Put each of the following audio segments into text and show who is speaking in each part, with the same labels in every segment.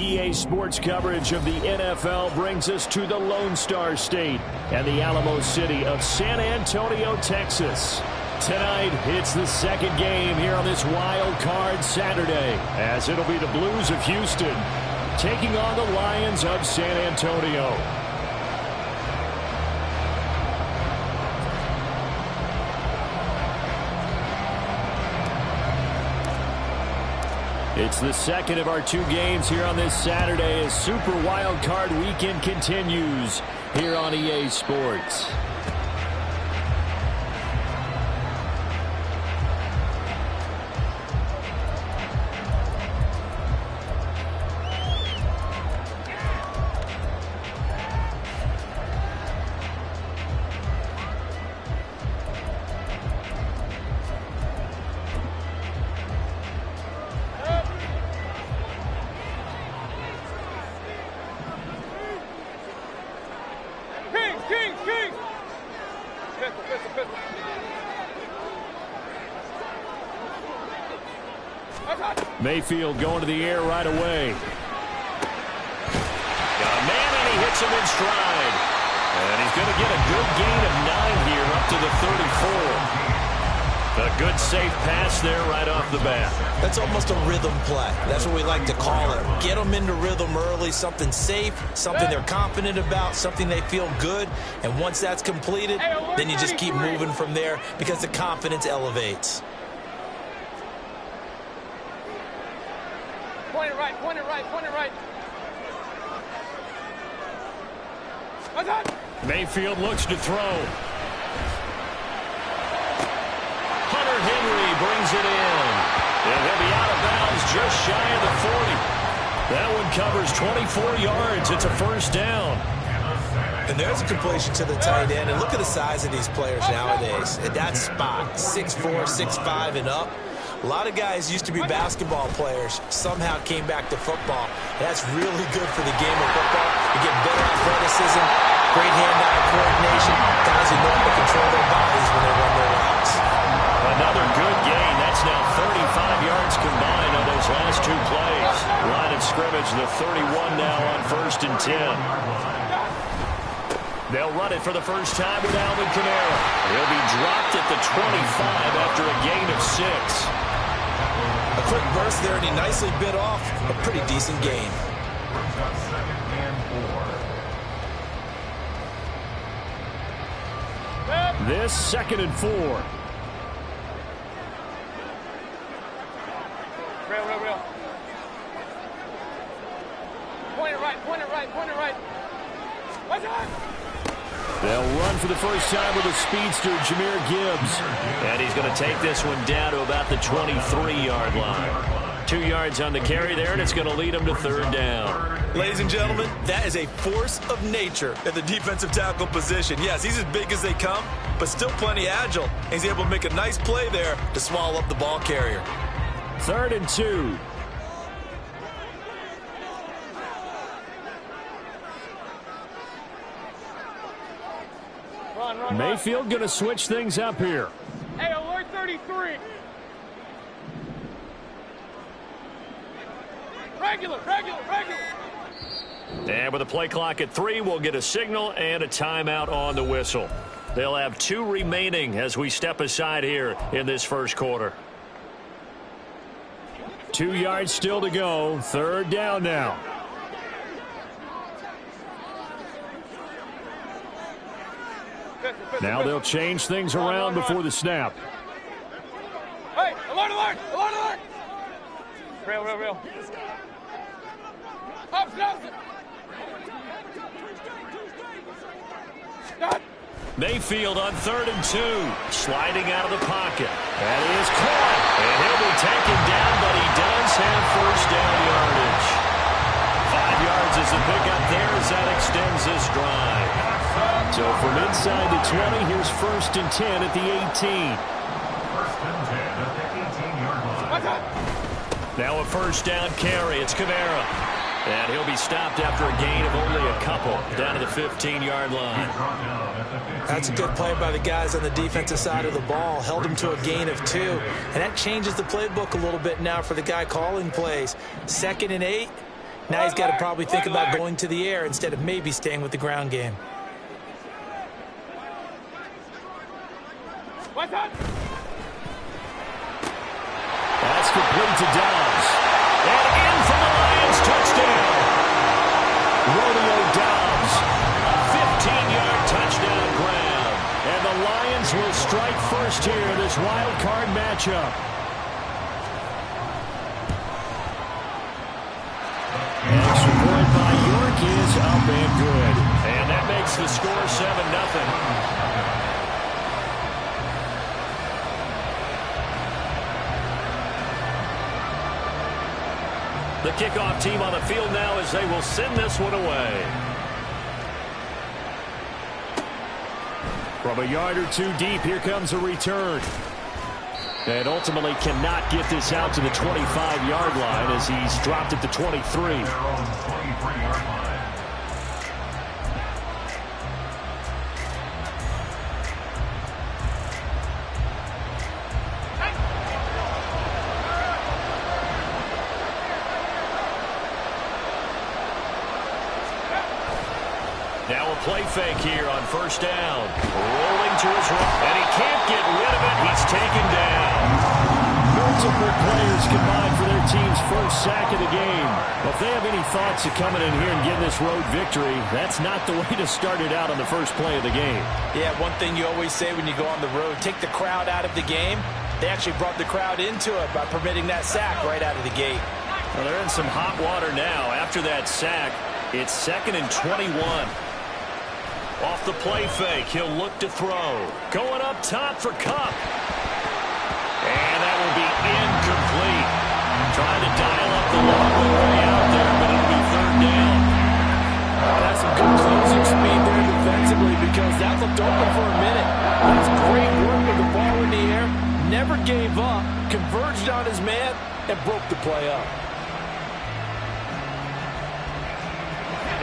Speaker 1: EA Sports coverage of the NFL brings us to the Lone Star State and the Alamo City of San Antonio, Texas. Tonight, it's the second game here on this wild card Saturday, as it'll be the Blues of Houston taking on the Lions of San Antonio. It's the second of our two games here on this Saturday as Super Wild Card Weekend continues here on EA Sports. Mayfield going to the air right away. Got a man, and he hits him in stride. And he's going to get a good gain of 9 here up to the 34. A good safe pass there right off the bat.
Speaker 2: That's almost a rhythm play. That's what we like to call it. Get them into rhythm early, something safe, something they're confident about, something they feel good. And once that's completed, then you just keep moving from there because the confidence elevates.
Speaker 3: Point it right, point it right, point it right.
Speaker 1: Mayfield looks to throw. Hunter Henry brings it in. And he'll be out of bounds just shy of the 40. That one covers 24 yards. It's a first down.
Speaker 2: And there's a completion to the tight end. And look at the size of these players nowadays. At that spot, 6'4", 6'5", and up. A lot of guys used to be basketball players, somehow came back to football. That's really good for the game of football. You get better athleticism, great hand-eye coordination, guys who know how to control their bodies when they run their routes.
Speaker 1: Another good gain. That's now 35 yards combined on those last two plays. Line of scrimmage, the 31 now on 1st and 10. They'll run it for the first time with Alvin Kamara. He'll be dropped at the 25 after a gain of 6.
Speaker 2: A quick burst there, and he nicely bit off a pretty decent gain.
Speaker 1: This 2nd and 4.
Speaker 3: Real. Point it right, point it right, point it right.
Speaker 1: They'll run for the first time with a speedster, Jahmyr Gibbs. And he's going to take this one down to about the 23-yard line. 2 yards on the carry there, and it's going to lead him to 3rd down.
Speaker 2: Ladies and gentlemen, that is a force of nature at the defensive tackle position. Yes, he's as big as they come, but still plenty agile. And he's able to make a nice play there to swallow up the ball carrier.
Speaker 1: 3rd and 2.
Speaker 3: Run.
Speaker 1: Mayfield going to switch things up here.
Speaker 3: Hey, alert 33. Regular.
Speaker 1: And with the play clock at 3, we'll get a signal and a timeout on the whistle. They'll have 2 remaining as we step aside here in this first quarter. 2 yards still to go. 3rd down now. Now they'll change things around before the snap.
Speaker 3: Hey, alert. Real. Up.
Speaker 1: Mayfield on 3rd and 2. Sliding out of the pocket. And he is caught. And he'll be taken down, but he does have first down yardage. 5 yards is the pickup there as that extends this drive. So from inside the 20, here's 1st and 10 at the 18. Now a first down carry. It's Kamara. And he'll be stopped after a gain of only a couple down to the 15-yard line.
Speaker 2: That's a good play by the guys on the defensive side of the ball. Held him to a gain of 2. And that changes the playbook a little bit now for the guy calling plays. 2nd and 8. Now he's got to probably think about going to the air instead of maybe staying with the ground game.
Speaker 1: That's complete to Dobbs. And in for the Lions, touchdown. Romeo Dobbs, a 15-yard touchdown grab. And the Lions will strike first here in this wild card matchup. Extra point by York is up and good. And that makes the score 7-0. The kickoff team on the field now as they will send this one away. From a yard or two deep, here comes a return. And ultimately cannot get this out to the 25-yard line as he's dropped at the 23. Now a play fake here on first down. Rolling to his right, and he can't get rid of it. He's taken down. Multiple players combined for their team's first sack of the game. Well, if they have any thoughts of coming in here and getting this road victory, that's not the way to start it out on the first play of the game.
Speaker 2: Yeah, one thing you always say when you go on the road, take the crowd out of the game. They actually brought the crowd into it by permitting that sack right out of the gate.
Speaker 1: Well, they're in some hot water now. After that sack, it's 2nd and 21. Off the play fake, he'll look to throw. Going up top for Kupp. And that will be incomplete. Trying to dial up the long way out there, but it'll be 3rd down.
Speaker 2: That's some good closing speed there defensively because that looked open for a minute. That's great work with the ball in the air. Never gave up, converged on his man, and broke the play up.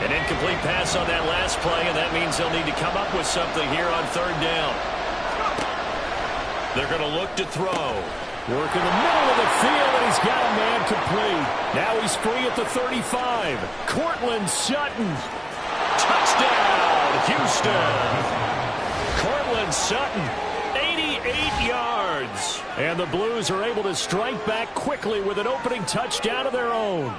Speaker 1: An incomplete pass on that last play, and that means they'll need to come up with something here on 3rd down. They're going to look to throw. Work in the middle of the field, and he's got a man complete. Now he's free at the 35. Courtland Sutton. Touchdown, Houston. Courtland Sutton, 88 yards. And the Blues are able to strike back quickly with an opening touchdown of their own.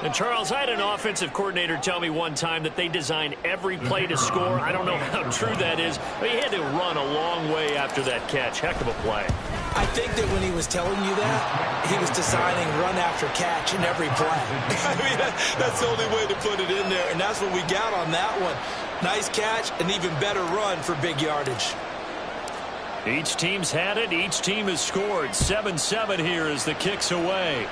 Speaker 1: And, Charles, I had an offensive coordinator tell me one time that they design every play to score. I don't know how true that is, but he had to run a long way after that catch. Heck of a play.
Speaker 2: I think that when he was telling you that, he was designing run after catch in every play. I mean, that's the only way to put it in there, and that's what we got on that one. Nice catch, an even better run for big yardage.
Speaker 1: Each team's had it. Each team has scored. 7-7 here as the kick's away.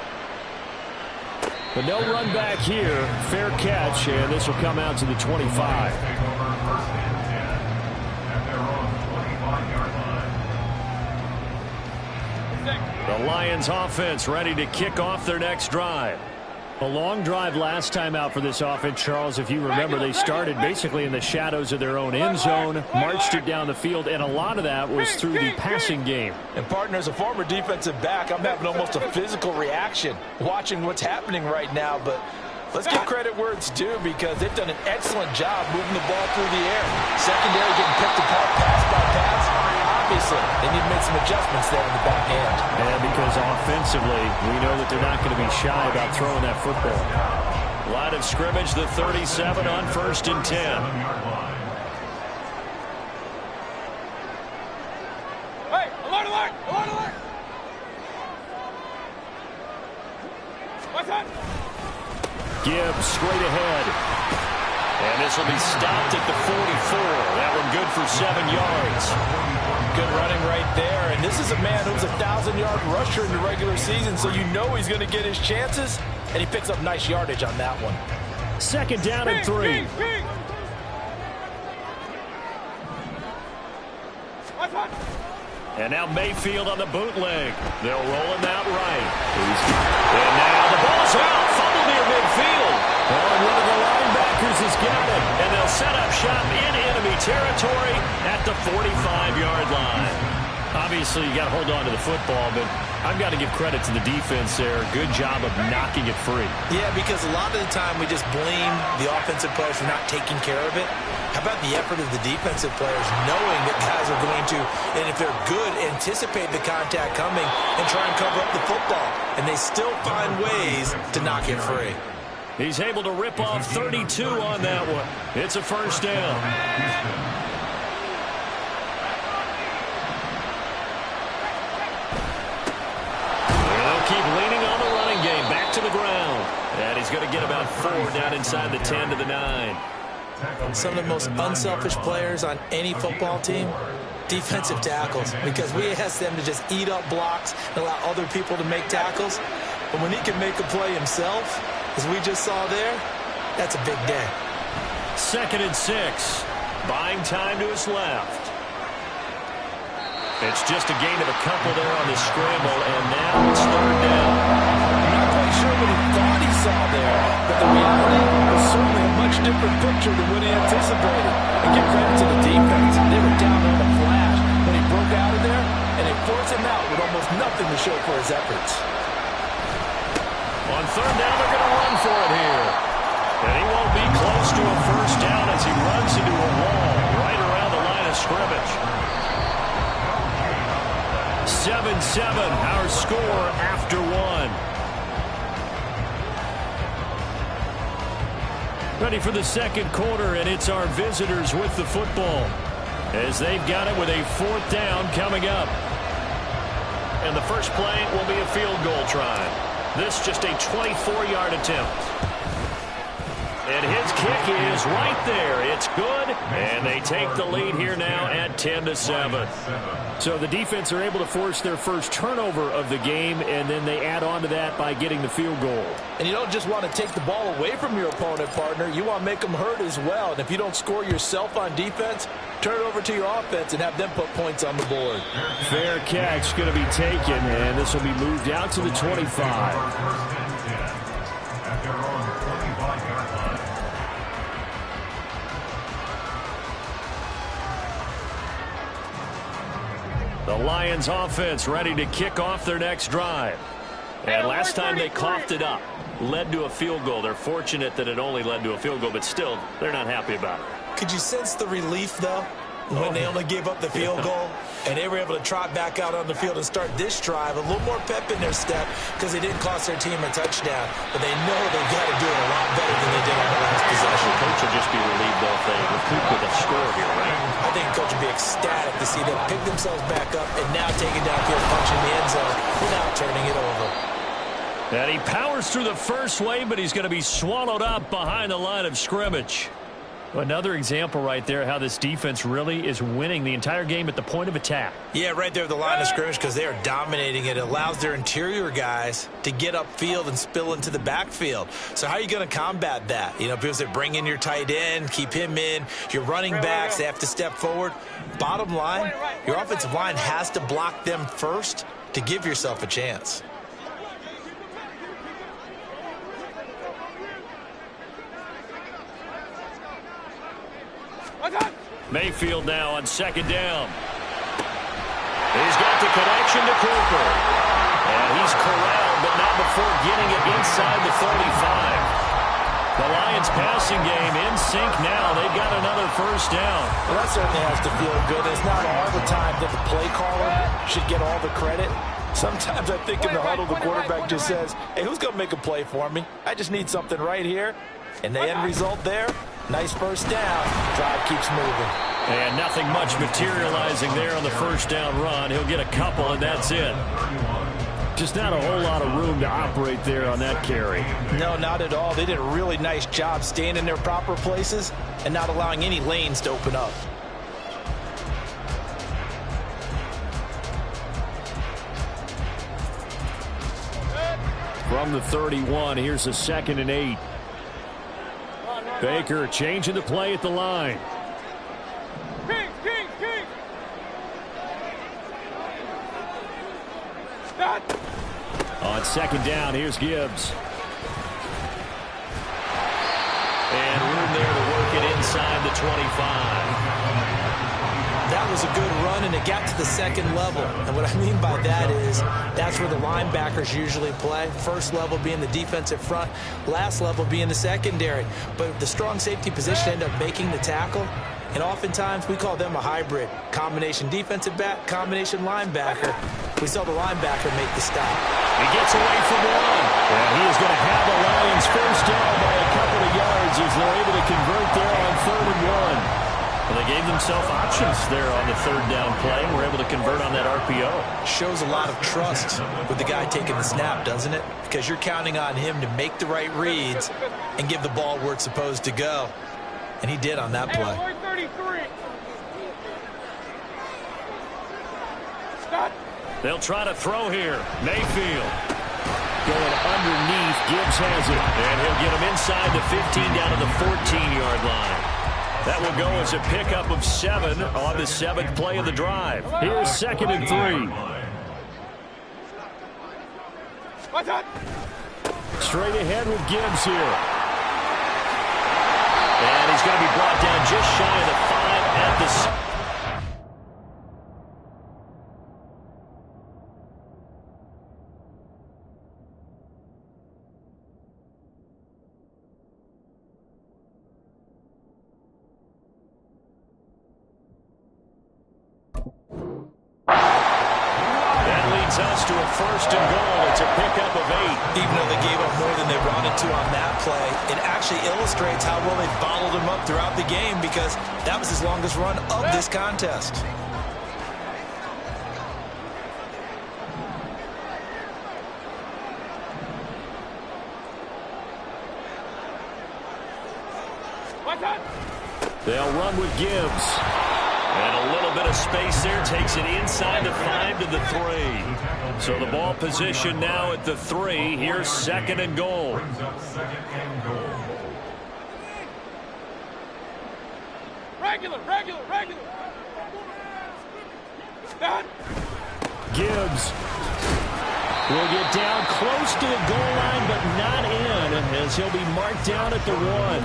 Speaker 1: But no run back here. Fair catch, and this will come out to the 25. The Lions offense ready to kick off their next drive. A long drive last time out for this offense, Charles. If you remember, they started basically in the shadows of their own end zone, marched it down the field, and a lot of that was through the passing game.
Speaker 2: And, partner, as a former defensive back, I'm having almost a physical reaction watching what's happening right now. But let's give credit where it's due because they've done an excellent job moving the ball through the air. Secondary getting picked apart pass by pass. Obviously, they need to make some adjustments there in the back end.
Speaker 1: And because offensively, we know that they're not going to be shy about throwing that football. Line of scrimmage, the 37 on 1st and 10.
Speaker 3: Hey, alert, alert, alert, alert. What's that?
Speaker 1: Gibbs straight ahead. And this will be stopped at the 44. That one good for 7 yards.
Speaker 2: Good running right there. And this is a man who's a 1,000-yard rusher in the regular season, so you know he's going to get his chances. And he picks up nice yardage on that one.
Speaker 1: 2nd down and 3. And now Mayfield on the bootleg. They'll roll him out right. And now the ball's out. Fumble near midfield. And one of the linebackers has got it. And they'll set up shop in enemy territory at the 45-yard line. Obviously, you got to hold on to the football, but I've got to give credit to the defense there. Good job of knocking it free.
Speaker 2: Yeah, because a lot of the time we just blame the offensive players for not taking care of it. How about the effort of the defensive players knowing that guys are going to, and if they're good, anticipate the contact coming and try and cover up the football. And they still find ways to knock it free.
Speaker 1: He's able to rip off 32 on that one. It's a first down. Keep leaning on the running game. Back to the ground. And he's going to get about 4 down inside the 10 to the 9.
Speaker 2: Some of the most unselfish players on any football team, defensive tackles, because we ask them to just eat up blocks and allow other people to make tackles. But when he can make a play himself, as we just saw there, that's a big day.
Speaker 1: 2nd and 6. Buying time to his left. It's just a gain of a couple there on the scramble, and now it's 3rd down.
Speaker 2: I'm not quite sure what he thought he saw there, but the reality was certainly a much different picture than what he anticipated. And give credit to the defense. They were down on the flash when he broke out of there, and they forced him out with almost nothing to show for his efforts.
Speaker 1: On 3rd down, they're going to run for it here. And he won't be close to a first down as he runs into a wall right around the line of scrimmage. 7-7, our score after 1. Ready for the 2nd quarter, and it's our visitors with the football as they've got it with a 4th down coming up. And the first play will be a field goal try. This just a 24-yard attempt. And his kick is right there. It's good, and they take the lead here now at 10-7. So the defense are able to force their first turnover of the game, and then they add on to that by getting the field goal.
Speaker 2: And you don't just want to take the ball away from your opponent, partner. You want to make them hurt as well. And if you don't score yourself on defense, turn it over to your offense and have them put points on the board.
Speaker 1: Fair catch going to be taken, and this will be moved out to the 25. The Lions offense ready to kick off their next drive. And last time they coughed it up, led to a field goal. They're fortunate that it only led to a field goal, but still, they're not happy about it.
Speaker 2: Could you sense the relief, though, when they only gave up the field goal? And they were able to trot back out on the field and start this drive. A little more pep in their step because they didn't cost their team a touchdown. But they know they've got to do it a lot better than they did on the last possession.
Speaker 1: The coach will just be relieved, though, if they recoup with a score here, right?
Speaker 2: I think the coach will be ecstatic to see them pick themselves back up and now take it downfield, punching the end zone without turning it over.
Speaker 1: And he powers through the first wave, but he's going to be swallowed up behind the line of scrimmage. Another example right there how this defense really is winning the entire game at the point of attack.
Speaker 2: Yeah, right there at the line of scrimmage because they are dominating it. It allows their interior guys to get upfield and spill into the backfield. So how are you going to combat that? You know, because they bring in your tight end, keep him in. Your running backs, they have to step forward. Bottom line, your offensive line has to block them first to give yourself a chance.
Speaker 1: Mayfield now on 2nd down. He's got the connection to Cooper. And he's corralled, but not before getting it inside the 35. The Lions passing game in sync now. They've got another first down.
Speaker 2: Well, that certainly has to feel good. It's not all the time that the play caller should get all the credit. Sometimes I think in the huddle, the quarterback just says, hey, who's going to make a play for me? I just need something right here. And the end result there, nice first down. Drive keeps moving.
Speaker 1: And nothing much materializing there on the first down run. He'll get a couple, and that's it. Just not a whole lot of room to operate there on that carry.
Speaker 2: No, not at all. They did a really nice job staying in their proper places and not allowing any lanes to open up.
Speaker 1: From the 31, here's a 2nd and 8. Baker changing the play at the line.
Speaker 3: King.
Speaker 1: On 2nd down, here's Gibbs. And room there to work it inside the 25.
Speaker 2: That was a good run, and it got to the second level. And what I mean by that is that's where the linebackers usually play. First level being the defensive front, last level being the secondary. But the strong safety position ended up making the tackle. And oftentimes we call them a hybrid. Combination defensive back, combination linebacker. We saw the linebacker make the stop.
Speaker 1: He gets away from one. And he is going to have the Lions first down by a couple of yards as they're able to convert there on 3rd and 1. Well, they gave themselves options there on the 3rd down play and were able to convert on that RPO.
Speaker 2: Shows a lot of trust with the guy taking the snap, doesn't it? Because you're counting on him to make the right reads and give the ball where it's supposed to go. And he did on that play.
Speaker 1: They'll try to throw here. Mayfield going underneath. Gibbs has it. And he'll get him inside the 15 down to the 14-yard line. That will go as a pickup of 7 on the 7th play of the drive. Here's 2nd and 3. Straight ahead with Gibbs here. And he's going to be brought down just shy of the 5 at the 6. Us to a 1st and goal. It's a pickup of 8.
Speaker 2: Even though they gave up more than they wanted to on that play, it actually illustrates how well they bottled him up throughout the game, because that was his longest run of this contest.
Speaker 1: They'll run with Gibbs. And a little bit of space there, takes it inside the 5 to the 3. So the ball position now at the 3. Here's 2nd and goal.
Speaker 3: Regular. Done.
Speaker 1: Gibbs will get down close to the goal line, but not in, as he'll be marked down at the 1.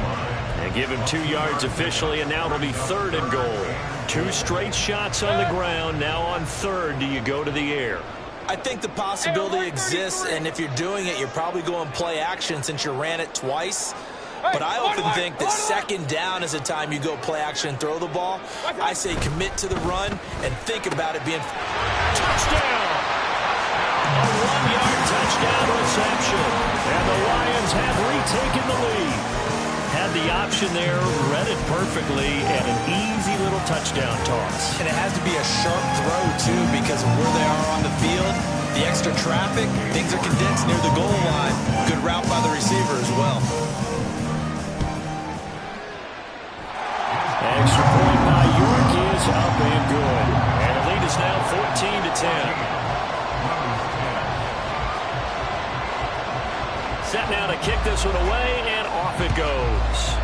Speaker 1: And give him 2 yards officially, and now it'll be 3rd and goal. 2 straight shots on the ground. Now on 3rd, do you go to the air?
Speaker 2: I think the possibility exists, and if you're doing it, you're probably going play action since you ran it twice. But I often think that 2nd down is the time you go play action and throw the ball. I say commit to the run and think about it being
Speaker 1: touchdown. A 1-yard touchdown reception. And the Lions have retaken the lead. Had the option there, read it perfectly, and an easy little touchdown toss.
Speaker 2: And it has to be a sharp throw, too, because of where they are on the field. The extra traffic, things are condensed near the goal line. Good route by the receiver as well.
Speaker 1: Extra point by York is up and good. And the lead is now 14-10. Set now to kick this one away, and off it goes.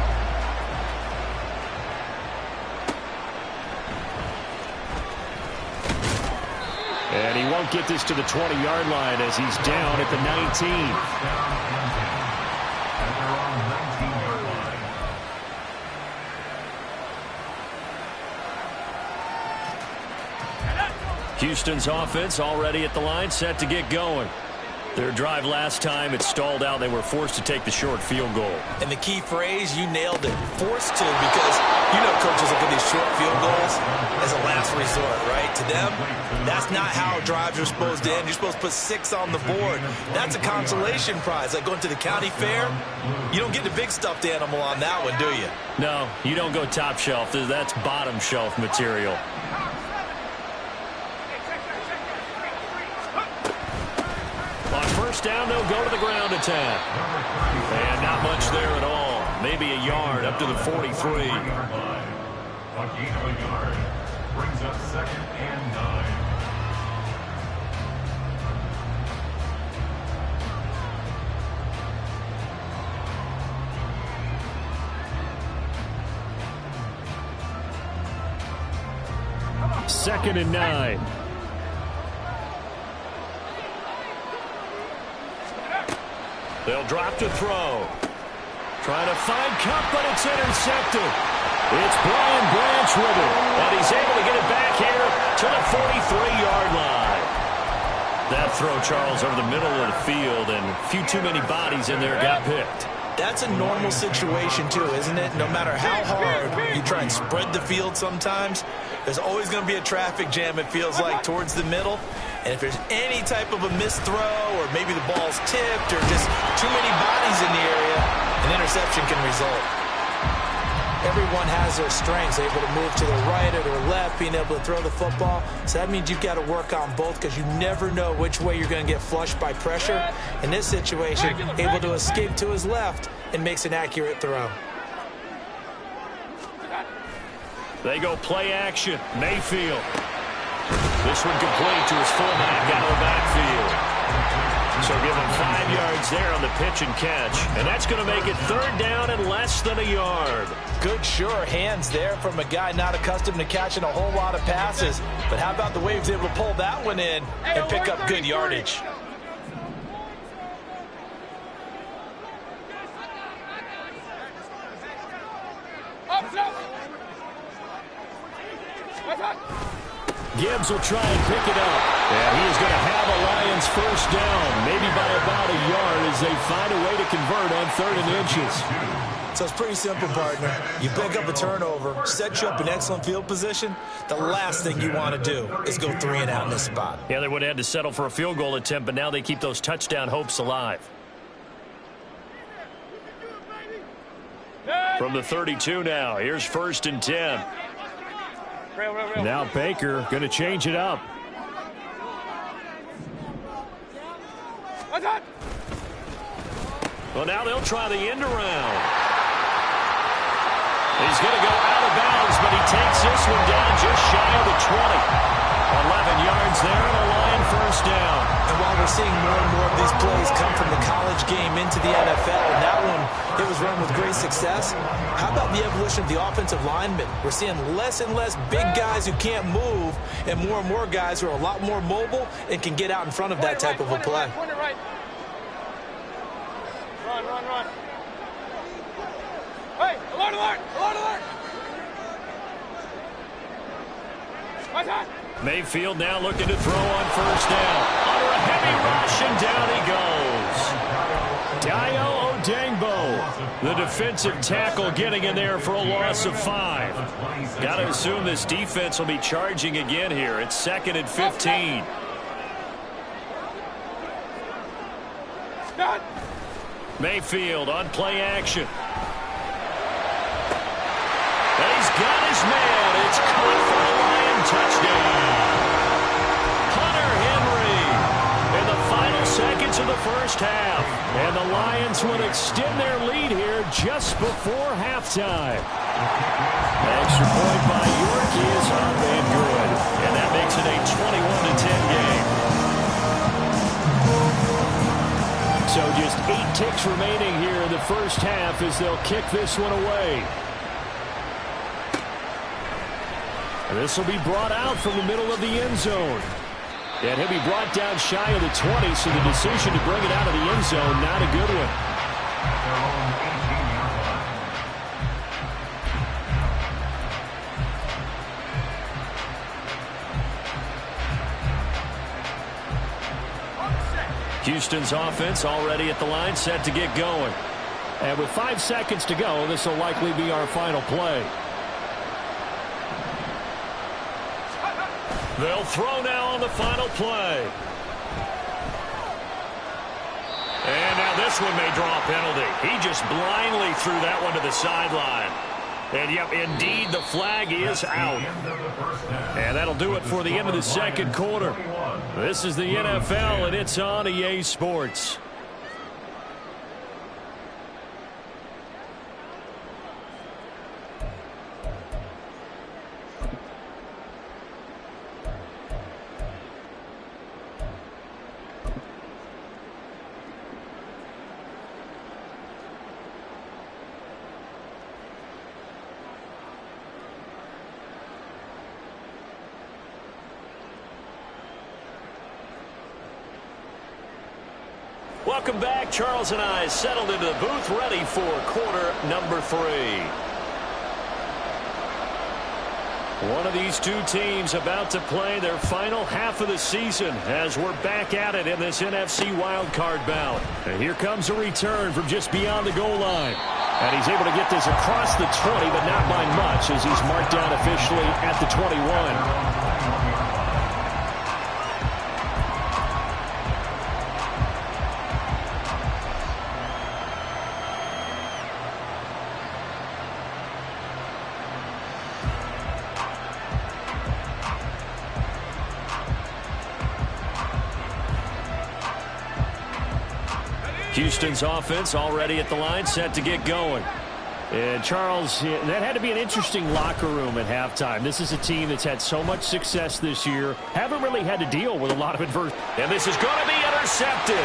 Speaker 1: And he won't get this to the 20-yard line as he's down at the 19. Houston's offense already at the line, set to get going. Their drive last time, it stalled out. They were forced to take the short field goal.
Speaker 2: And the key phrase, you nailed it. Forced to, because you know coaches look at these short field goals as a last resort, right? To them, that's not how drives are supposed to end. You're supposed to put 6 on the board. That's a consolation prize. Like going to the county fair, you don't get the big stuffed animal on that one, do you?
Speaker 1: No, you don't go top shelf. That's bottom shelf material. On first down, they'll go to the ground attack. And not much there at all. Maybe a yard up to the 43. Brings up 2nd and 9. Second and 9. They'll drop to throw. Trying to find Kupp, but it's intercepted. It's Brian Branch with it, and he's able to get it back here to the 43-yard line. That throw, Charles, over the middle of the field, and a few too many bodies in there got picked.
Speaker 2: That's a normal situation, too, isn't it? No matter how hard you try and spread the field sometimes, there's always going to be a traffic jam, it feels like, towards the middle. And if there's any type of a missed throw or maybe the ball's tipped or just too many bodies in the area, an interception can result. Everyone has their strengths, able to move to the right or the left, being able to throw the football. So that means you've got to work on both because you never know which way you're going to get flushed by pressure. In this situation, able to escape to his left and makes an accurate throw.
Speaker 1: They go play action. Mayfield. This one complete to his fullback out of the backfield. So give him 5 yards there on the pitch and catch. And that's going to make it 3rd down and less than a yard.
Speaker 2: Good, sure hands there from a guy not accustomed to catching a whole lot of passes. But how about the way he was able to pull that one in and pick up good yardage?
Speaker 1: Gibbs will try and pick it up. And he is going to have a Lions first down, maybe by about a yard as they find a way to convert on 3rd and inches.
Speaker 2: So it's pretty simple, partner. You pick up a turnover, set you up in excellent field position. The last thing you want to do is go 3 and out in this spot.
Speaker 1: Yeah, they would have had to settle for a field goal attempt, but now they keep those touchdown hopes alive. From the 32 now, here's 1st and 10. Now Baker going to change it up. Well, now they'll try the end around. He's going to go out of bounds, but he takes this one down just shy of the 20. 11 yards there and a Lion first down.
Speaker 2: And while we're seeing more and more of these plays come from the college game into the NFL, and that one, it was run with great success. How about the evolution of the offensive linemen? We're seeing less and less big guys who can't move and more guys who are a lot more mobile and can get out in front of that type of a play.
Speaker 3: Run. Hey, alert, alert, alert, alert.
Speaker 1: Mayfield now looking to throw on first down. Under a heavy rush, and down he goes. Dayo Odeyingbo, the defensive tackle, getting in there for a loss of 5. Got to assume this defense will be charging again here. It's 2nd and 15. Mayfield on play action. He's got his man. It's caught for a Lion touchdown. Hunter Henry in the final seconds of the first half. And the Lions will extend their lead here just before halftime. Extra point by York is up and good. And that makes it a 21-10 game. So just 8 ticks remaining here in the first half as they'll kick this one away. And this will be brought out from the middle of the end zone. And he'll be brought down shy of the 20, so the decision to bring it out of the end zone, not a good one. Houston's offense already at the line, set to get going. And with 5 seconds to go, this will likely be our final play. They'll throw now on the final play. And now this one may draw a penalty. He just blindly threw that one to the sideline. And, yep, indeed, the flag is out. And that'll do it for the end of the second quarter. This is the NFL, and it's on EA Sports. Welcome back. Charles and I settled into the booth ready for quarter number 3. One of these two teams about to play their final half of the season as we're back at it in this NFC wildcard bout. And here comes a return from just beyond the goal line. And he's able to get this across the 20, but not by much as he's marked down officially at the 21. Houston's offense already at the line, set to get going. And Charles, that had to be an interesting locker room at halftime. This is a team that's had so much success this year, haven't really had to deal with a lot of adversity.
Speaker 2: And this is going to be intercepted.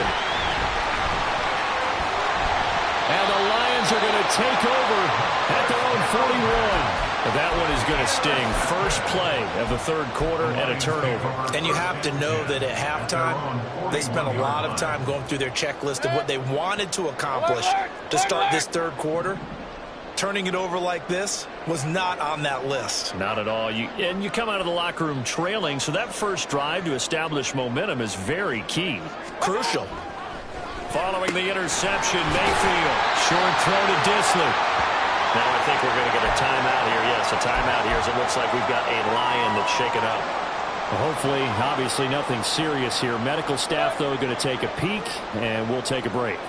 Speaker 1: And the Lions are going to take over at their own 41. But that one is going to sting. First play of the third quarter and a turnover.
Speaker 2: And you have to know that at halftime, they spent a lot of time going through their checklist of what they wanted to accomplish to start this third quarter. Turning it over like this was not on that list.
Speaker 1: Not at all. And you come out of the locker room trailing, so that first drive to establish momentum is very key.
Speaker 2: Crucial.
Speaker 1: Following the interception, Mayfield. Short throw to Dissler. Now I think we're going to get a timeout here. Yes, a timeout here as it looks like we've got a Lion that's shaken up. Well, hopefully, obviously nothing serious here. Medical staff, though, going to take a peek, and we'll take a break.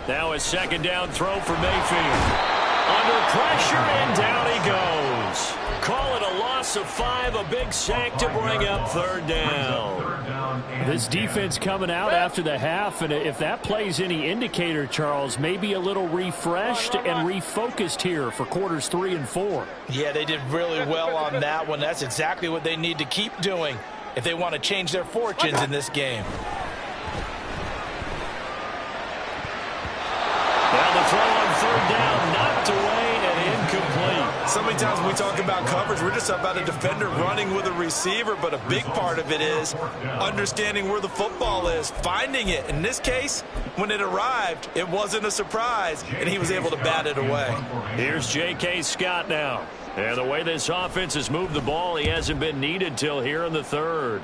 Speaker 1: Now a second down throw for Mayfield. Under pressure, and down he goes. Call it a loss of 5, a big sack to bring up third down. This defense coming out after the half, and if that plays any indicator, Charles, maybe a little refreshed and refocused here for quarters 3 and 4.
Speaker 2: Yeah, they did really well on that one. That's exactly what they need to keep doing if they want to change their fortunes in this game.
Speaker 1: Now the throw on third down, knocked away and incomplete.
Speaker 2: So many times when we talk about coverage, we're just about a defender running with a receiver, but a big part of it is understanding where the football is, finding it. In this case, when it arrived, it wasn't a surprise, and he was able to bat it away.
Speaker 1: Here's J.K. Scott now. And the way this offense has moved the ball, he hasn't been needed till here in the third.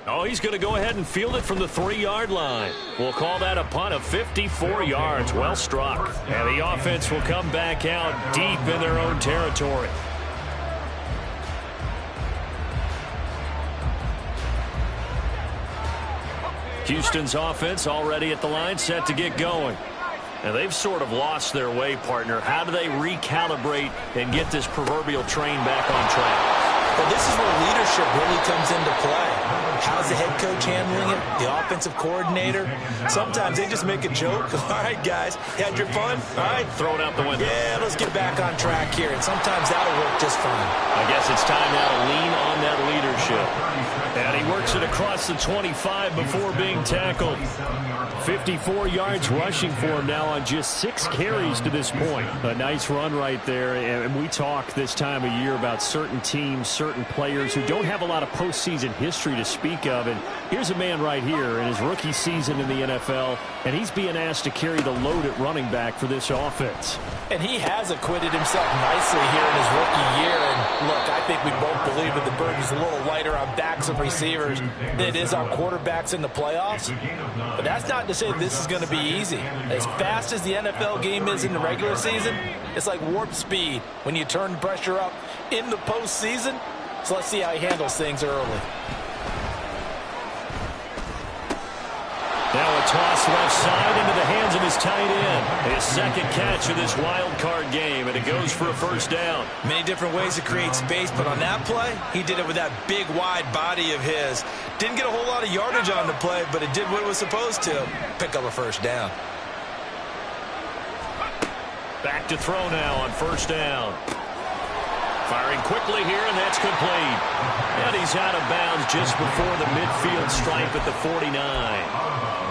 Speaker 1: Oh, he's going to go ahead and field it from the 3-yard line. We'll call that a punt of 54 yards. Well struck. And the offense will come back out deep in their own territory. Houston's offense already at the line, set to get going. And they've sort of lost their way, partner. How do they recalibrate and get this proverbial train back on track?
Speaker 2: Well, this is where leadership really comes into play. How's the head coach handling it? The offensive coordinator? Sometimes they just make a joke. All right, guys, you had your fun? All right.
Speaker 1: Throw it out the window.
Speaker 2: Yeah, let's get back on track here. And sometimes that'll work just fine.
Speaker 1: I guess it's time now to lean on that leadership. And he works it across the 25 before being tackled. 54 yards rushing for him now on just 6 carries to this point. A nice run right there. And we talk this time of year about certain teams, certain players who don't have a lot of postseason history to speak of. And here's a man right here in his rookie season in the NFL, and he's being asked to carry the load at running back for this offense.
Speaker 2: And he has acquitted himself nicely here in his rookie year. And look, I think we both believe that the burden's a little lighter on backs and receivers than it is on quarterbacks in the playoffs. But that's not to say this is going to be easy. As fast as the NFL game is in the regular season, it's like warp speed when you turn pressure up in the postseason. So let's see how he handles things early.
Speaker 1: Now a toss left side into the hands of his tight end. His second catch of this wild card game, and it goes for a first down.
Speaker 2: Many different ways to create space, but on that play, he did it with that big, wide body of his. Didn't get a whole lot of yardage on the play, but it did what it was supposed to. Pick up a first down.
Speaker 1: Back to throw now on first down. Firing quickly here, and that's complete. And he's out of bounds just before the midfield stripe at the 49.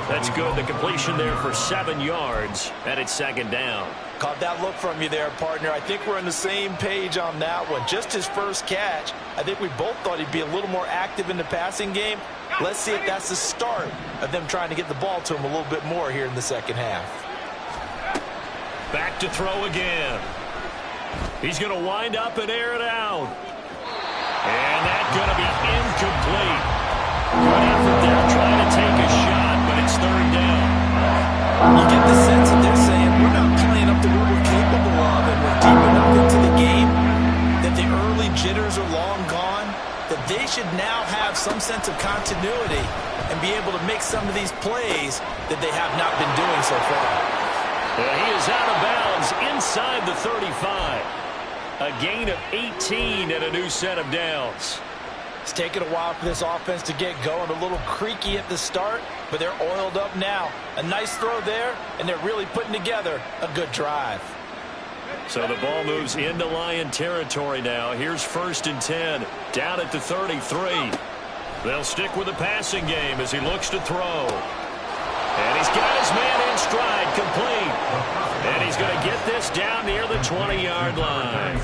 Speaker 1: That's good. The completion there for 7 yards, and it's second down.
Speaker 2: Caught that look from you there, partner. I think we're on the same page on that one. Just his first catch. I think we both thought he'd be a little more active in the passing game. Let's see if that's the start of them trying to get the ball to him a little bit more here in the second half.
Speaker 1: Back to throw again. He's going to wind up and air it out. And that's going to be incomplete. Good effort there trying to take a shot, but it's third down.
Speaker 2: You get the sense that they're saying we're not playing up to what we're capable of, and we're deep enough into the game that the early jitters are long gone, that they should now have some sense of continuity and be able to make some of these plays that they have not been doing so far.
Speaker 1: He is out of bounds inside the 35. A gain of 18 and a new set of downs.
Speaker 2: It's taken a while for this offense to get going. A little creaky at the start, but they're oiled up now. A nice throw there, and they're really putting together a good drive.
Speaker 1: So the ball moves into Lion territory now. Here's 1st and 10, down at the 33. They'll stick with the passing game as he looks to throw. And he's got his man in stride, complete. And he's going to get this down near the 20-yard line.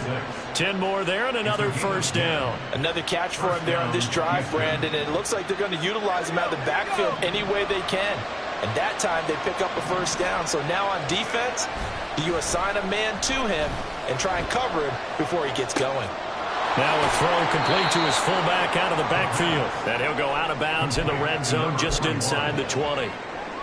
Speaker 1: 10 more there and another first down.
Speaker 2: Another catch for him there on this drive, Brandon. And it looks like they're going to utilize him out of the backfield any way they can. And that time they pick up a first down. So now on defense, you assign a man to him and try and cover him before he gets going.
Speaker 1: Now a throw complete to his fullback out of the backfield. And he'll go out of bounds in the red zone just inside the 20.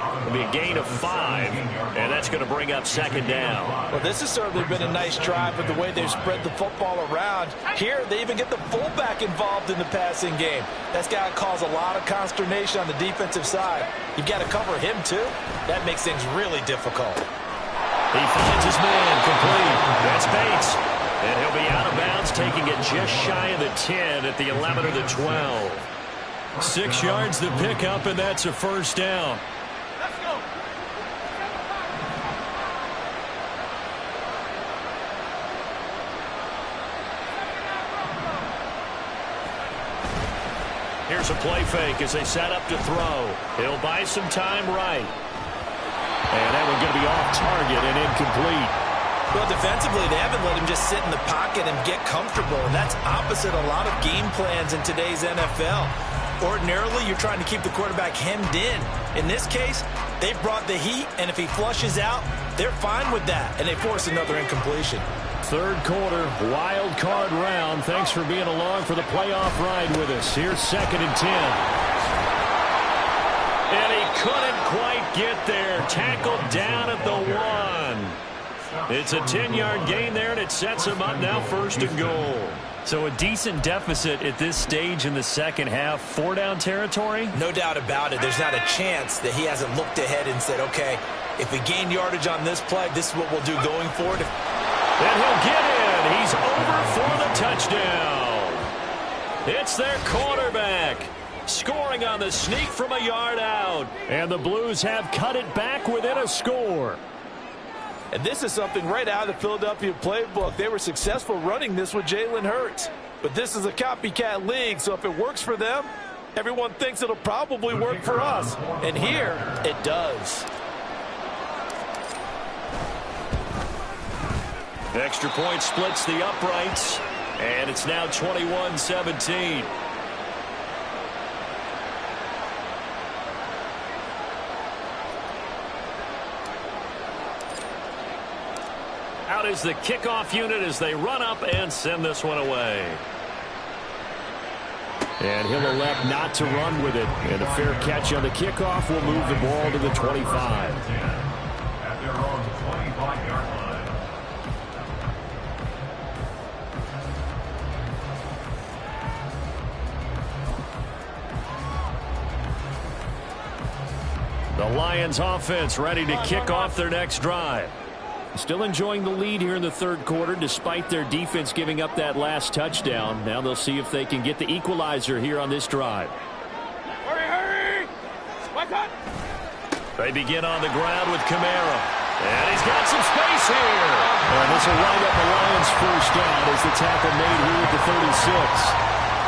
Speaker 1: It'll be a gain of 5, and that's going to bring up second down.
Speaker 2: Well, this has certainly been a nice drive with the way they've spread the football around. Here, they even get the fullback involved in the passing game. That's got to cause a lot of consternation on the defensive side. You've got to cover him, too. That makes things really difficult.
Speaker 1: He finds his man complete. That's Bates. And he'll be out of bounds, taking it just shy of the 10 at the 11 or the 12. 6 yards to pick up, and that's a first down. Here's a play fake as they set up to throw. He'll buy some time right. And that one's going to be off target and incomplete.
Speaker 2: Well, defensively, they haven't let him just sit in the pocket and get comfortable, and that's opposite a lot of game plans in today's NFL. Ordinarily, you're trying to keep the quarterback hemmed in. In this case, they brought the heat, and if he flushes out, they're fine with that, and they force another incompletion.
Speaker 1: Third quarter, wild card round. Thanks for being along for the playoff ride with us. Here's 2nd and 10. And he couldn't quite get there. Tackled down at the 1. It's a 10-yard gain there, and it sets him up now 1st and goal. So a decent deficit at this stage in the second half. 4-down territory?
Speaker 2: No doubt about it. There's not a chance that he hasn't looked ahead and said, okay, if we gain yardage on this play, this is what we'll do going forward.
Speaker 1: And he'll get in. He's over for the touchdown. It's their quarterback scoring on the sneak from a yard out. And the Blues have cut it back within a score.
Speaker 2: And this is something right out of the Philadelphia playbook. They were successful running this with Jalen Hurts. But this is a copycat league, so if it works for them, everyone thinks it'll probably work for us. And here, it does.
Speaker 1: Extra point splits the uprights, and it's now 21-17. Out is the kickoff unit as they run up and send this one away. And he'll elect not to run with it. And a fair catch on the kickoff will move the ball to the 25. The Lions offense ready to kick off their next drive. Still enjoying the lead here in the third quarter despite their defense giving up that last touchdown. Now they'll see if they can get the equalizer here on this drive.
Speaker 3: Hurry, hurry!
Speaker 1: They begin on the ground with Kamara. And he's got some space here. And this will wind up the Lions' first down as the tackle made here at the 36.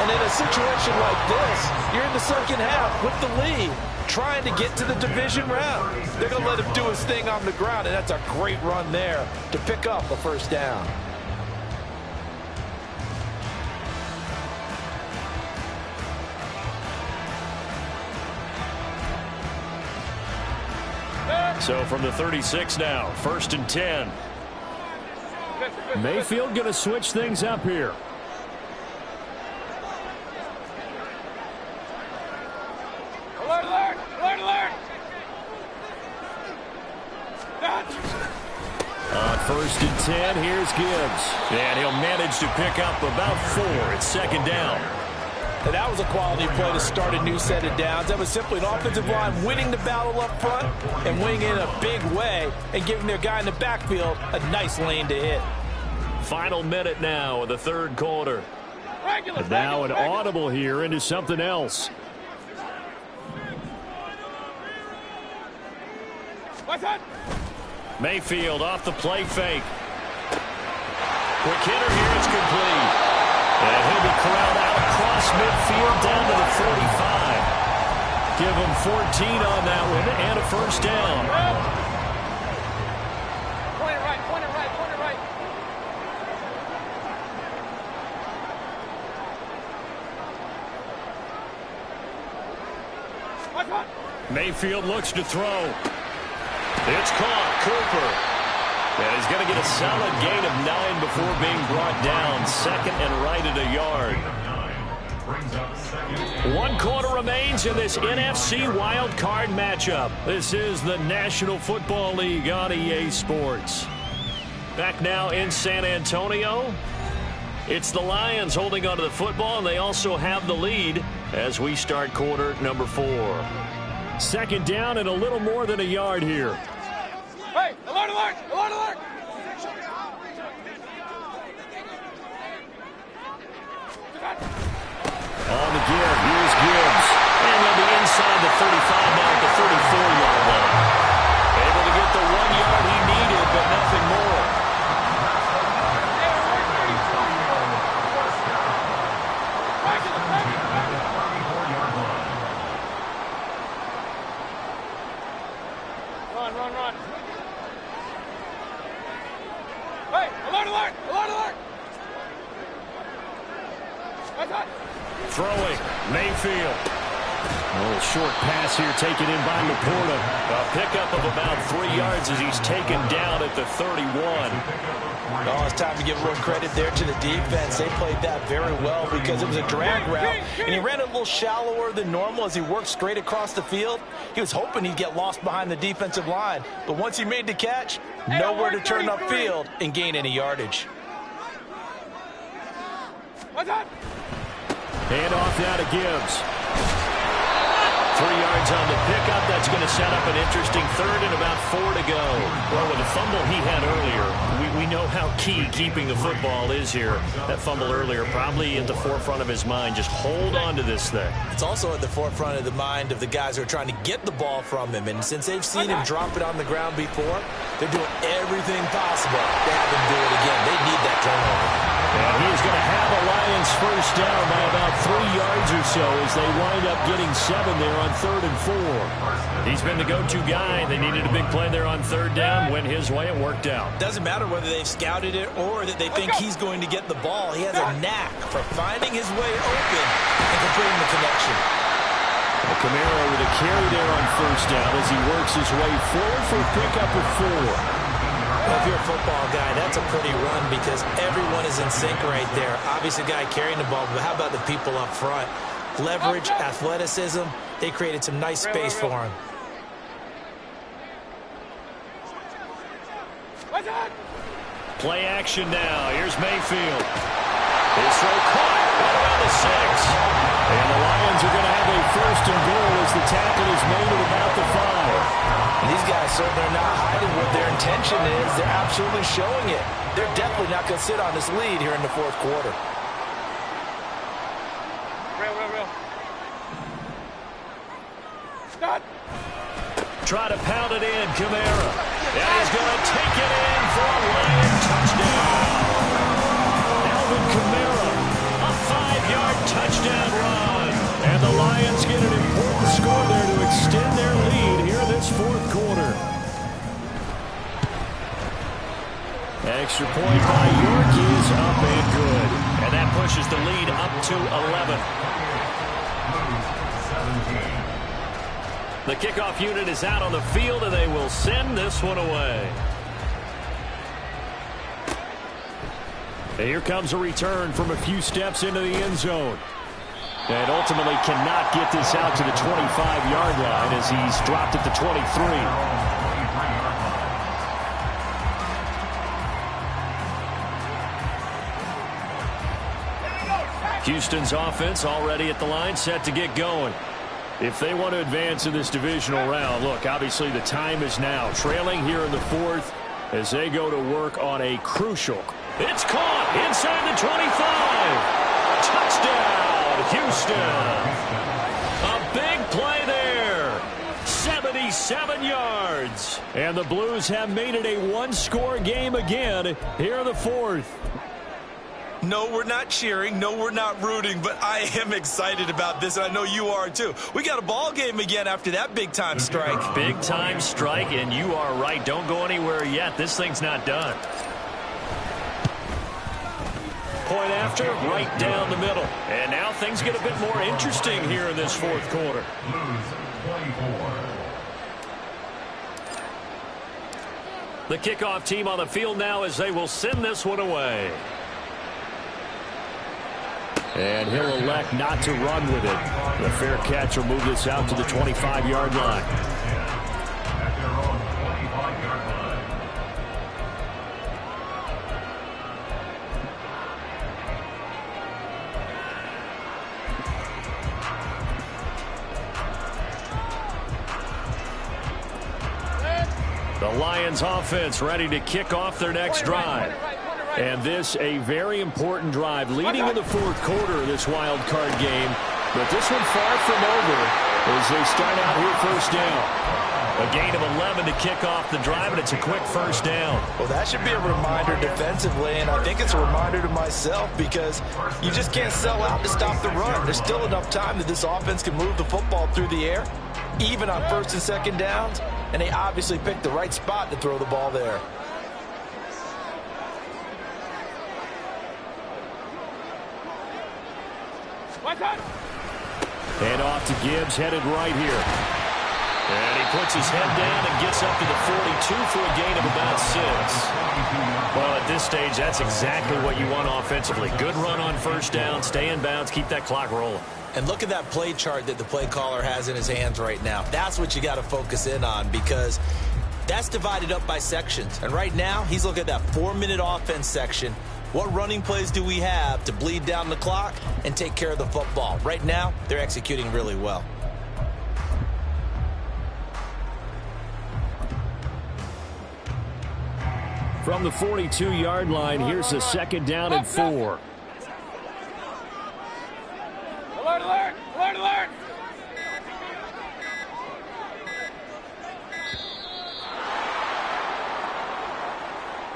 Speaker 2: And in a situation like this, you're in the second half with the lead, trying to get to the division round. They're going to let him do his thing on the ground, and that's a great run there to pick up a first down.
Speaker 1: So from the 36 now, 1st and 10. Mayfield going to switch things up here.
Speaker 3: Alert, alert, alert, alert.
Speaker 1: On 1st and 10, here's Gibbs. And he'll manage to pick up about 4. It's 2nd down.
Speaker 2: And that was a quality play to start a new set of downs. That was simply an offensive line winning the battle up front and winning it in a big way and giving their guy in the backfield a nice lane to hit.
Speaker 1: Final minute now of the 3rd quarter.
Speaker 3: Regular,
Speaker 1: Now an
Speaker 3: regular.
Speaker 1: audible here into something else.
Speaker 3: What's that?
Speaker 1: Mayfield off the play fake. Quick hitter here, it's complete. And he'll be corralled out across midfield down to the 45. Give him 14 on that one and a first down.
Speaker 3: Point it right, point it right, point it right. What's that?
Speaker 1: Mayfield looks to throw. It's caught. Cooper. And he's going to get a solid gain of 9 before being brought down. 2nd and right at a yard. 1 quarter remains in this NFC Wild Card matchup. This is the National Football League on EA Sports. Back now in San Antonio. It's the Lions holding onto the football, and they also have the lead as we start quarter number 4. 2nd down and a little more than a yard here.
Speaker 3: Hey, alert, alert, alert, alert.
Speaker 1: On the give, here's Gibbs. And they'll be inside the 35 now at the 34-yard line. Able to get the 1 yard he needed, but nothing more.
Speaker 3: Run, run, run. Hey, alert, alert, alert, alert. What's that?
Speaker 1: Throwing, Mayfield. A little short pass here taken in by Laporta. A pickup of about 3 yards as he's taken down at the 31.
Speaker 2: Oh, it's time to give a little credit there to the defense. They played that very well because it was a drag route, and he ran a little shallower than normal as he worked straight across the field. He was hoping he'd get lost behind the defensive line, but once he made the catch, nowhere to turn upfield and gain any yardage.
Speaker 3: What's that?
Speaker 1: Hand off now to Gibbs. 3 yards on the pickup. That's going to set up an interesting 3rd and about 4 to go. Well, with the fumble he had earlier, we know how key keeping the football is here. That fumble earlier probably at the forefront of his mind. Just hold on to this thing.
Speaker 2: It's also at the forefront of the mind of the guys who are trying to get the ball from him. And since they've seen him drop it on the ground before, they're doing everything possible to have him do it again. They need that turnover.
Speaker 1: And he is going to have a Lions first down by about 3 yards or so as they wind up getting 7 there on 3rd and 4. He's been the go-to guy. They needed a big play there on 3rd down. Went his way. It worked out.
Speaker 2: Doesn't matter whether they've scouted it or that they think he's going to get the ball. He has a knack for finding his way open and completing the connection.
Speaker 1: Well, Kamara with a carry there on 1st down as he works his way forward for a pickup of 4.
Speaker 2: Well, if you're a football guy, that's a pretty run because everyone is in sync right there. Obviously, the guy carrying the ball, but how about the people up front? Leverage, athleticism, they created some nice space for him.
Speaker 3: What's that?
Speaker 1: Play action now. Here's Mayfield. His throw caught right around the 6. And the Lions are going to have a 1st and goal as the tackle is made at about the 5.
Speaker 2: And these guys certainly are not hiding what their intention is. They're absolutely showing it. They're definitely not going to sit on this lead here in the 4th quarter.
Speaker 3: Real. Stop.
Speaker 1: Try to pound it in, Kamara. And he's going to take it in for a Lion touchdown. Alvin Kamara, a 5-yard touchdown. And the Lions get an important score there to extend their lead here in this fourth quarter. Extra point by York is up and good. And that pushes the lead up to 11. The kickoff unit is out on the field, and they will send this one away. And here comes a return from a few steps into the end zone. And ultimately cannot get this out to the 25-yard line as he's dropped at the 23. Houston's offense already at the line, set to get going. If they want to advance in this divisional round, look, obviously the time is now. Trailing here in the fourth as they go to work on a crucial. It's caught inside the 25. Touchdown, Houston. A big play there. 77 yards. And the Blues have made it a one-score game again here in the fourth.
Speaker 2: No, we're not cheering. No, we're not rooting, but I am excited about this, and I know you are too. We got a ball game again after that big-time strike.
Speaker 1: Big-time strike, and you are right. Don't go anywhere yet. This thing's not done. Point after, right down the middle. And now things get a bit more interesting here in this fourth quarter. The kickoff team on the field now as they will send this one away. And he'll elect not to run with it. The fair catch will move this out to the 25-yard line. The Lions offense ready to kick off their next drive. And this a very important drive leading in the fourth quarter of this wild card game. But this one far from over as they start out here first down. A gain of 11 to kick off the drive, and it's a quick first down.
Speaker 2: Well, that should be a reminder defensively, and I think it's a reminder to myself because you just can't sell out to stop the run. There's still enough time that this offense can move the football through the air, even on first and second downs, and they obviously picked the right spot to throw the ball there.
Speaker 1: And off to Gibbs, headed right here. And he puts his head down and gets up to the 42 for a gain of about 6. Well, at this stage, that's exactly what you want offensively. Good run on first down, stay in bounds, keep that clock rolling.
Speaker 2: And look at that play chart that the play caller has in his hands right now. That's what you got to focus in on because that's divided up by sections. And right now, he's looking at that 4-minute offense section. What running plays do we have to bleed down the clock and take care of the football? Right now, they're executing really well.
Speaker 1: From the 42-yard line, here's a second down and 4.
Speaker 3: Alert, alert! Alert, alert!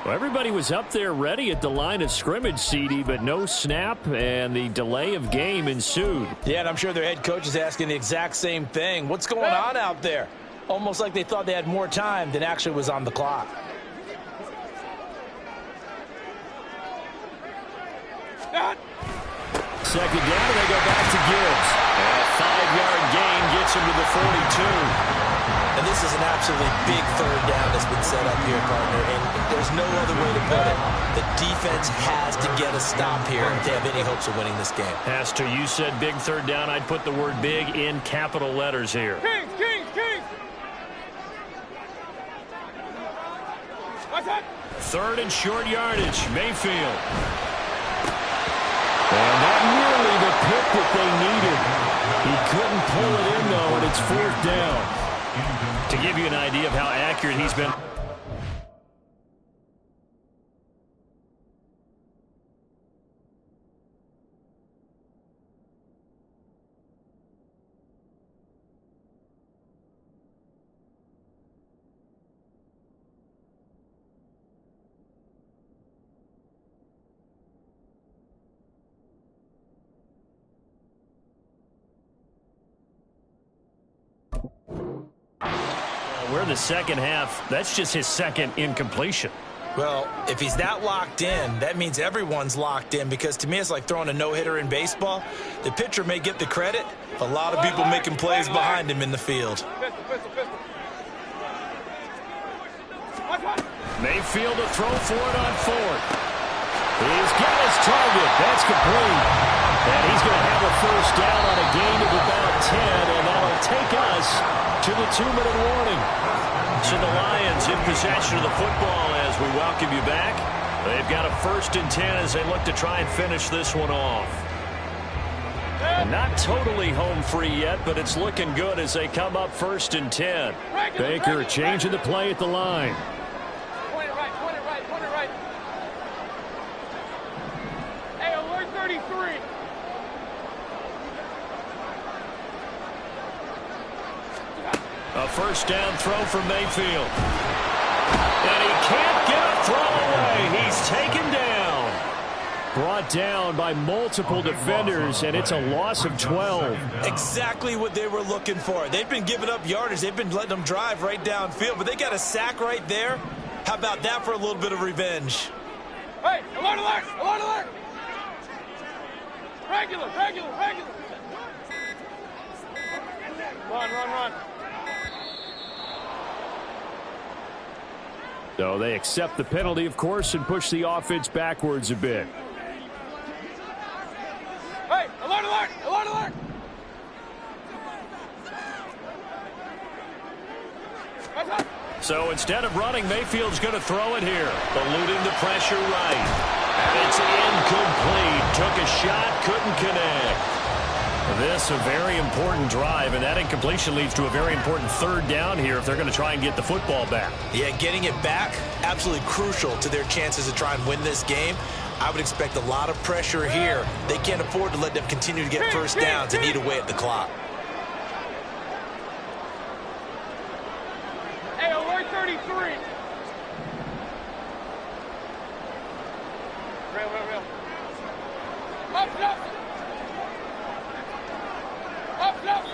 Speaker 1: Well, everybody was up there ready at the line of scrimmage, CD, but no snap, and the delay of game ensued.
Speaker 2: Yeah, and I'm sure their head coach is asking the exact same thing. What's going on out there? Almost like they thought they had more time than actually was on the clock.
Speaker 1: Second down, and they go back to Gibbs. And a 5-yard gain gets him to the 42.
Speaker 2: And this is an absolutely big third down that's been set up here, partner, and there's no other way to put it. The defense has to get a stop here if they have any hopes of winning this game.
Speaker 1: As to you said big third down, I'd put the word big in capital letters here.
Speaker 3: Kings, Kings, Kings! What's that?
Speaker 1: Third and short yardage, Mayfield. And not nearly the pick that they needed. He couldn't pull it in, though, and it's fourth down. To give you an idea of how accurate he's been. we're in the second half. That's just his second incompletion.
Speaker 2: Well, if he's that locked in, that means everyone's locked in, because to me it's like throwing a no-hitter in baseball. The pitcher may get the credit. A lot of people making plays behind him in the field.
Speaker 1: Mayfield to throw for it on fourth. He's got his target. That's complete. And he's going to have a first down on a gain of about 10, and that'll take us to the 2-minute warning. So the Lions in possession of the football as we welcome you back. They've got a 1st and 10 as they look to try and finish this one off. And not totally home free yet, but it's looking good as they come up 1st and 10.
Speaker 4: Baker changing the play at the line.
Speaker 3: Point it right, point it right, point it right. Hey, alert 33.
Speaker 1: A first down throw from Mayfield. And he can't get a throw away. He's taken down.
Speaker 4: Brought down by multiple defenders, and it's a loss of 12.
Speaker 2: Exactly what they were looking for. They've been giving up yardage. They've been letting them drive right downfield, but they got a sack right there. How about that for a little bit of revenge?
Speaker 3: Hey, alert, alert, alert, alert. Regular, regular, regular. Run, run, run.
Speaker 4: So they accept the penalty, of course, and push the offense backwards a bit.
Speaker 3: Hey, alert, alert, alert, alert.
Speaker 1: So instead of running, Mayfield's going to throw it here. Eluding the pressure right. And it's incomplete. Took a shot, couldn't connect. This a very important drive, and that incompletion leads to a very important 3rd down here if they're going to try and get the football back.
Speaker 2: Yeah, getting it back, absolutely crucial to their chances to try and win this game. I would expect a lot of pressure here. They can't afford to let them continue to get first downs and eat away at the clock.
Speaker 3: Hey, alert 33. Real. Up.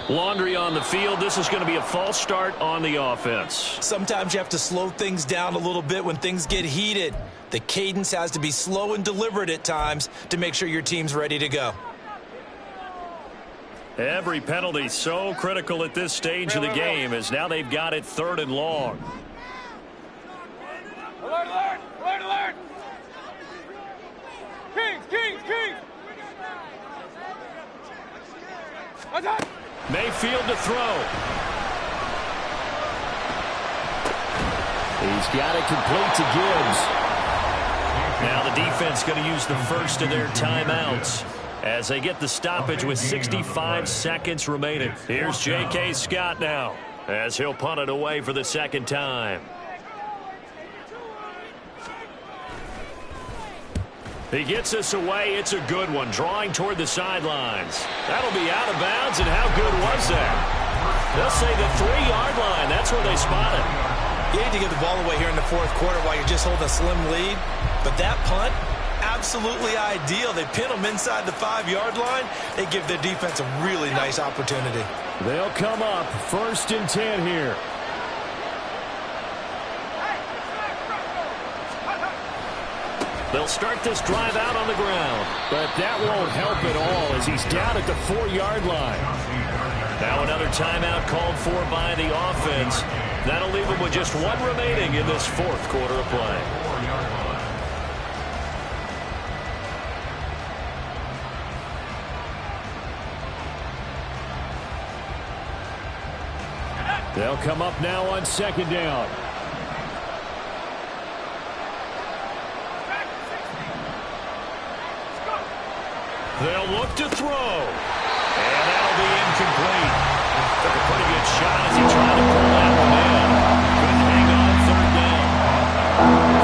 Speaker 1: Laundry on the field. This is going to be a false start on the offense.
Speaker 2: Sometimes you have to slow things down a little bit when things get heated. The cadence has to be slow and deliberate at times to make sure your team's ready to go.
Speaker 1: Every penalty so critical at this stage of the game, as now they've got it 3rd and long.
Speaker 3: Alert, alert, alert, alert. Kings. Attack.
Speaker 1: Mayfield to throw.
Speaker 4: He's got it complete to Gibbs.
Speaker 1: Now the defense going to use the first of their timeouts as they get the stoppage with 65 seconds remaining. Here's J.K. Scott now as he'll punt it away for the 2nd time. He gets us away. It's a good one. Drawing toward the sidelines. That'll be out of bounds, and how good was that? They'll say the 3-yard line. That's where they spot it.
Speaker 2: You need to get the ball away here in the 4th quarter while you're just holding a slim lead. But that punt, absolutely ideal. They pin them inside the 5-yard line. They give their defense a really nice opportunity.
Speaker 4: They'll come up 1st and 10 here.
Speaker 1: They'll start this drive out on the ground.
Speaker 4: But that won't help at all as he's down at the 4-yard line.
Speaker 1: Now another timeout called for by the offense. That'll leave them with just 1 remaining in this 4th quarter of play.
Speaker 4: They'll come up now on 2nd down.
Speaker 1: They'll look to throw. And that'll be incomplete. Took a pretty good shot as he tried to pull that one in. Couldn't hang on 3rd down.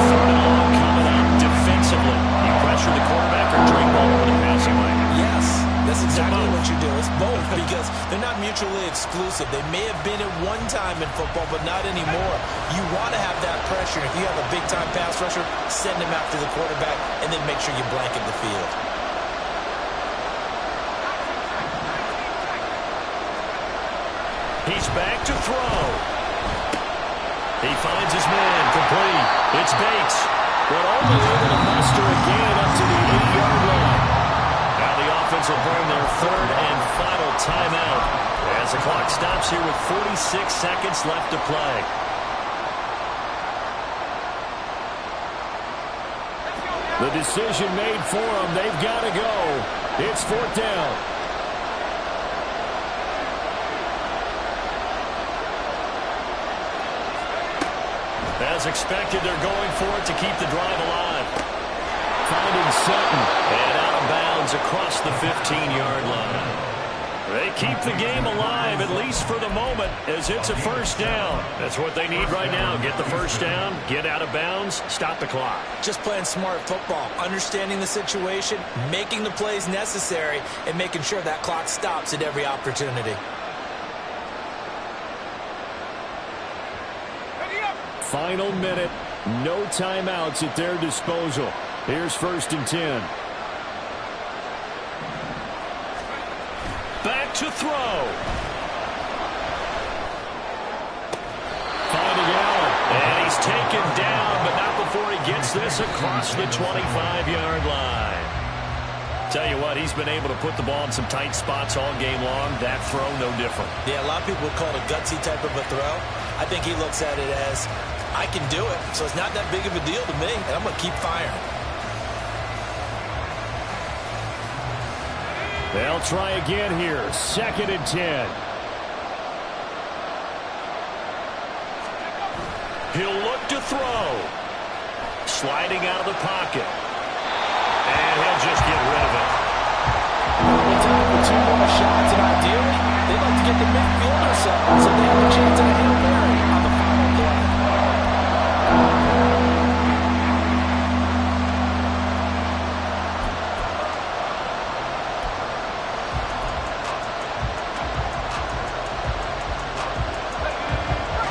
Speaker 1: 3rd and long coming up defensively. You pressure the quarterback or drink ball over the passing lane.
Speaker 2: Yes, that's exactly what you do. It's both because they're not mutually exclusive. They may have been at one time in football, but not anymore. You want to have that pressure. If you have a big-time pass rusher, send him after the quarterback, and then make sure you blanket the field.
Speaker 1: He's back to throw. He finds his man, complete. It's Bates, but only able to muster a gain up to the 8-yard line. Now the offense will burn their third and final timeout as the clock stops here with 46 seconds left to play.
Speaker 4: The decision made for them. They've got to go. It's 4th down.
Speaker 1: As expected, they're going for it to keep the drive alive.
Speaker 4: Finding Sutton.
Speaker 1: And out of bounds across the 15-yard line. They keep the game alive, at least for the moment, as it's a first down. That's what they need right now. Get the first down, get out of bounds, stop the clock.
Speaker 2: Just playing smart football, understanding the situation, making the plays necessary, and making sure that clock stops at every opportunity.
Speaker 4: Final minute. No timeouts at their disposal. Here's 1st and 10.
Speaker 1: Back to throw.
Speaker 4: Finding Allen.
Speaker 1: And he's taken down, but not before he gets this across the 25-yard line. Tell you what, he's been able to put the ball in some tight spots all game long. That throw, no different.
Speaker 2: Yeah, a lot of people would call it a gutsy type of a throw. I think he looks at it as, I can do it, so it's not that big of a deal to me, and I'm going to keep firing.
Speaker 4: They'll try again here. 2nd and 10.
Speaker 1: He'll look to throw. Sliding out of the pocket. And he'll just get rid of it.
Speaker 2: With time for 2 more shots, and ideally, they'd like to get the midfield or something, so they have a chance at a Hail Mary on the final play.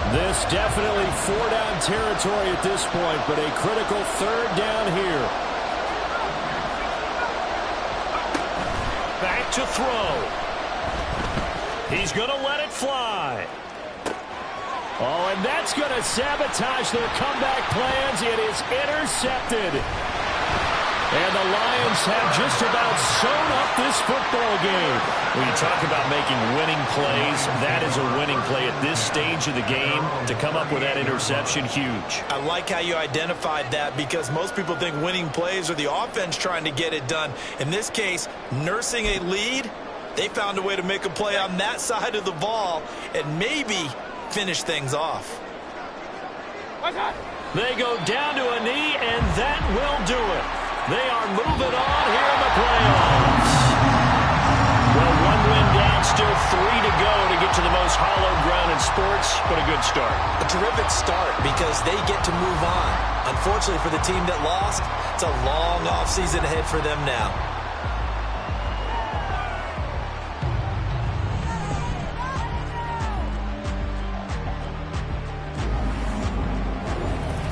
Speaker 4: This definitely 4-down territory at this point, but a critical 3rd down here.
Speaker 1: Back to throw. He's going to let it fly.
Speaker 4: Oh, and that's going to sabotage their comeback plans. It is intercepted. And the Lions have just about sewn up this football game.
Speaker 1: When you talk about making winning plays, that is a winning play at this stage of the game. To come up with that interception, huge.
Speaker 2: I like how you identified that, because most people think winning plays are the offense trying to get it done. In this case, nursing a lead, they found a way to make a play on that side of the ball and maybe finish things off.
Speaker 1: They go down to a knee, and that will do it. They are moving on here in the playoffs. Well, 1 win down, still 3 to go to get to the most hallowed ground in sports, but a good start.
Speaker 2: A terrific start because they get to move on. Unfortunately for the team that lost, it's a long offseason ahead for them now.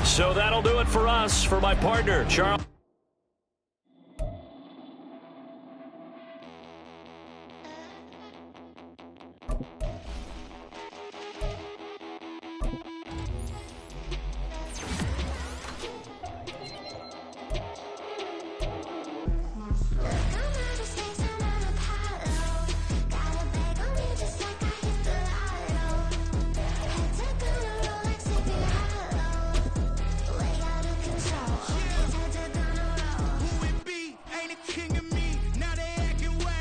Speaker 1: So that'll do it for us. For my partner, Charles.